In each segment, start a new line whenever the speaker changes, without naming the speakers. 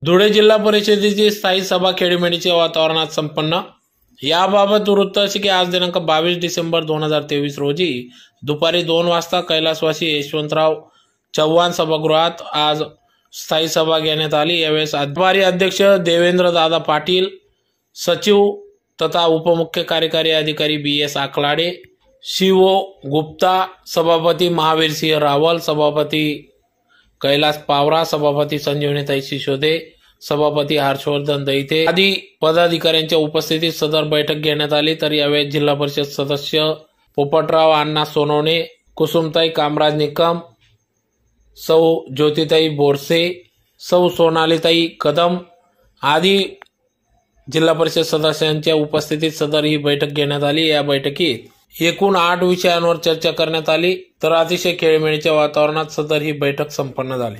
धुळे जिल्हा परिषदेची स्थायी सभा खेडीमेडीच्या वातावरणात संपन्न। याबाबत वृत्त असे की आज दिनांक 22 डिसेंबर 2023 रोजी दुपारी 2 वाजता कैलासवासी यशवंतराव चव्हाण सभागृहात आज स्थायी सभा घेण्यात आली। यावेळेस आभारी अध्यक्ष देवेंद्र दादा पाटील, सचिव तथा उपमुख्य कार्यकारी अधिकारी BS आकलाडे, CO गुप्ता, सभापती महावीर सिंह रावल, सभापती कैलास पावरा, सभापती संजीवनीताई सिसोदे, सभापती हर्षवर्धन दैते आदी पदाधिकाऱ्यांच्या उपस्थितीत सदर बैठक घेण्यात आली। तर यावेळी जिल्हा परिषद सदस्य पोपटराव अण्णा सोनवणे, कुसुमताई कामराज निकम, सौ ज्योतिताई बोरसे, सौ सोनालीताई कदम आदी जिल्हा परिषद सदस्यांच्या उपस्थितीत सदर ही बैठक घेण्यात आली। या बैठकीत एकूण 8 विषयांवर चर्चा करण्यात आली। तर अतिशय खेळीमेळीच्या वातावरणात सदर ही बैठक संपन्न झाली।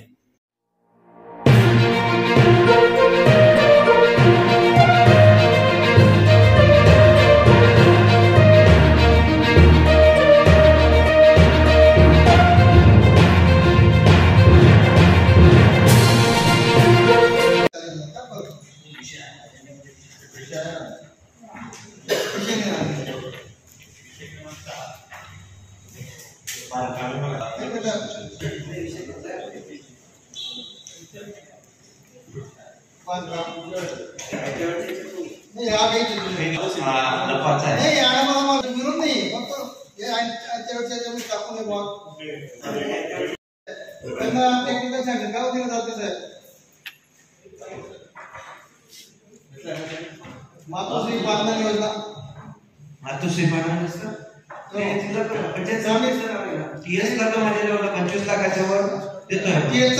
मातोश्री पाटणा TS ला तर माझ्या लेवलला 25 लाखाच्या वर देतोय। TS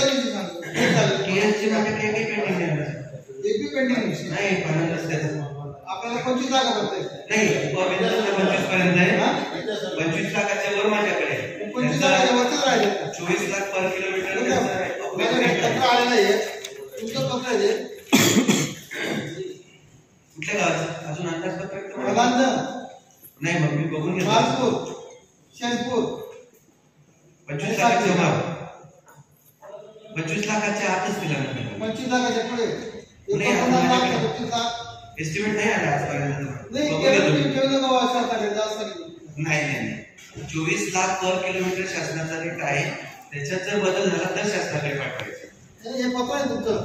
ची म्हणजे काही पेंडिंग नाही फायनलच त्याचं आपल्याला 25 लाख पडतंय नाही गोविंदाला 25 पर्यंत आहे। 25 लाखाच्या वर माझ्याकडे 25 लाखाच्या वरच राहिले 24 लाख पर किलोमीटर पत्र आलेलं आहे। तुमचं पत्र आहे कुठल्या गावाचं अजून अंदाजपत्रक नाही मग मी बघून घेतो। मालपूर शेनपूर 25 लाखाचे भाव 25 लाखाच्या आतच दिला ना 25 लाखाच्या पुढे एस्टिमेट नाही आला आजपर्यंत नाही 24 लाख पर किलोमीटर शासनाचा रेट आहे। त्याच्यात जर बदल झाला तर शासनाकडे पाठवायचं हे पत्र आहे तुमचं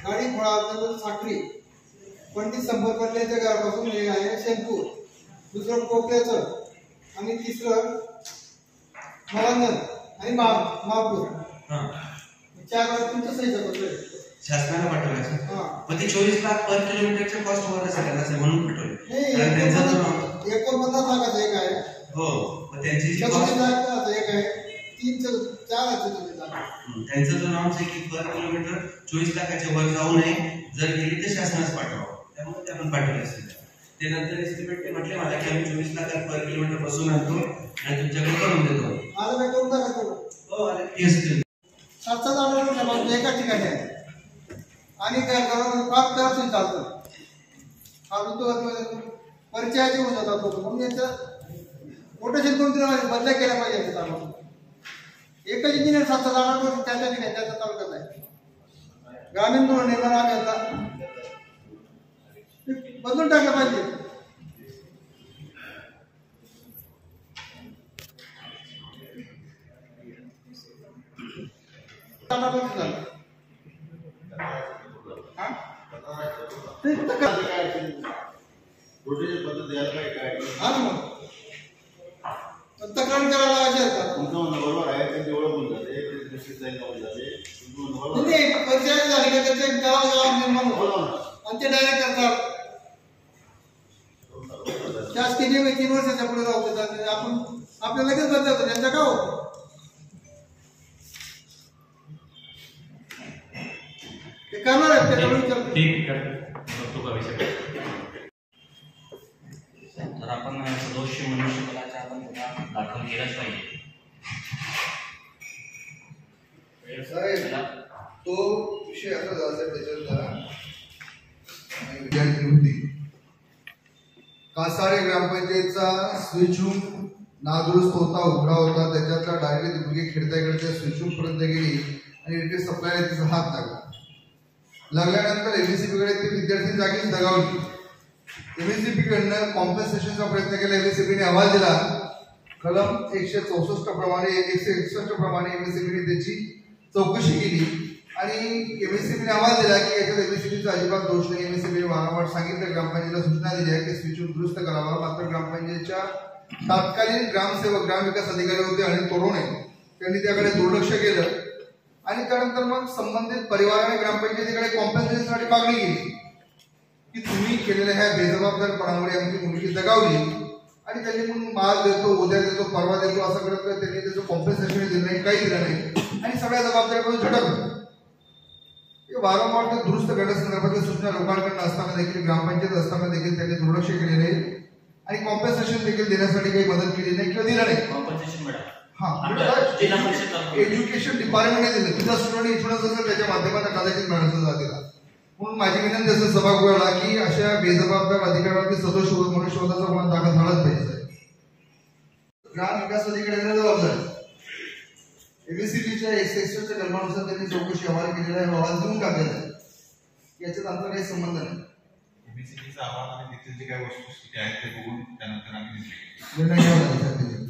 गाडी फळाचं साखरी पंडित संपर्कल्याच्या घरापासून हे आहे शेनपूर, दुसरं कोकल्याचं आणि तिसरं मळंगण आणि महापूर 4 गावात तुमचं सहीचं पत्र आहे शासनाला पाठवायचं। मग ते 24 लाख पर किलोमीटरच्या कॉस्ट वर सगळ्यांना म्हणून पाठवले कारण त्यांचा जो 49 लाखाचा एक आहे हो मग त्यांची 36 लाखाचा एक आहे 3-4 त्यांचं जो नॉर्म्स आहे की पर किलोमीटर 24 लाखाच्या वर जाऊ नये जर गेली तर शासनास पाठवावं त्यामुळे ते आपण पाठवले असेल। ते नंतर एस्टिमेट ते म्हटले मला की आम्ही 24 लाख पर किलोमीटर बसून आणतो आणि तुमच्याकडे करून देतो। माझं काय करून टाका हो आले एस्टिमेट 7-7 आठवडे एका ठिकाणी आहे आणि काय काम करायचं चालतं आपण तो परिचयाचे होऊन जातात लोक म्हणून याचं कोटेशन करून दिलं बदल्या केल्या पाहिजे त्याचा एकच इंजिनियर 7-7 आठवडे त्याच्या ठिकाणी त्याचा तालुक्यात आहे। ग्रामीण गृह निर्माण आम्ही आता बदलून टाकलं पाहिजे। तक्रार करायला पाहिजे बरोबर आहे त्यांची ओळख होऊन जाते परिचय झाली का त्याचे गाव निर्माण आणि ते डायरेक्ट करतात शासकीय 3 वर्षाच्या पुढे राहू देतात आपण आपल्याला लगेच बदलतो त्यांचा का होतो ते करणार आहे
तर आपण सदोष मनुष्यबळाचा आपण दाखल केलाच पाहिजे।
तो विषय असा झाला त्याच्यातला विद्यार्थी होती कासारे ग्रामपंचायतचा स्विच रूम नादुरुस्त होता, उघडा होता, त्याच्यातला डायरेक्ट मुलगी खेळता स्विच पर्यंत गेली आणि इलेक्ट्रिक सप्लायला तिचा हात लागल्यानंतर एमएससीबी कडे ते विद्यार्थी जागीच दगावली. एमएससीबी कडनं कॉम्पेन्सेशनचा प्रयत्न केला. एमएससीबीने अहवाल दिला. कलम 164 प्रमाणे 161 प्रमाणे एमएससीबीने त्याची चौकशी केली आणि एमएससीबीने अहवाल दिला की याच्यात एमएससीबीचा अजिबात दोष नाही. एमएससीबीने वारंवार सांगितलं, ग्रामपंचायतीला सूचना दिल्या की स्विच दुरुस्त करावा. मात्र ग्रामपंचायतीच्या तत्कालीन ग्रामसेवक ग्रामविकास अधिकारी होते अनिल तोरोणे, त्यांनी त्याकडे दुर्लक्ष केलं आणि त्यानंतर मग संबंधित परिवाराने ग्रामपंचायतीकडे कॉम्पेन्सेशनसाठी मागणी केली की तुम्ही केलेल्या ह्या बेजबाबदारपणामुळे आमची मुलगी दगावली आणि त्यांनी मग माल देतो, उद्या देतो, परवा देतो असं करत त्यांनी त्याचं कॉम्पेन्सेशन दिलं नाही, काही दिलं नाही आणि सगळ्या जबाबदारीपासून झटकलं. वारंवार ते दुरुस्त करण्यासंदर्भातल्या सूचना लोकांकडून असताना देखील, ग्रामपंचायत असताना देखील त्यांनी दुर्लक्ष केलेले आहे आणि कॉम्पेन्सेशन देखील देण्यासाठी काही मदत केली नाही किंवा दिलं नाही.
कॉम्पेन्सेशन मिळालं
एज्युकेशन डिपार्टमेंटने दिलं. तुझा स्टुडंट इन्शुरन्स असेल त्याच्या माध्यमातून कदाचित मिळालं जातील. म्हणून माझी विनंती असेल सभागृहाला की अशा बेजबाबदार अधिकाऱ्यांनी सदोष मनुष्यवधाचा गुन्हा दाखल झालाच पाहिजे. ग्राम विकास अधिकाऱ्यांना जबाबदारी एमएससीबीच्या 161च्या कलमानुसार त्यांनी चौकशी अहवाल केलेला आहे, अहवाल देऊन टाकलेला आहे. याच्यात आमचा काही संबंध नाही.
एमएससीबीचा अहवाल आणि तिथले जे काही वस्तुस्थिती आहेत ते बघून त्यानंतर आम्ही
निर्णय घ्यावा लागेल.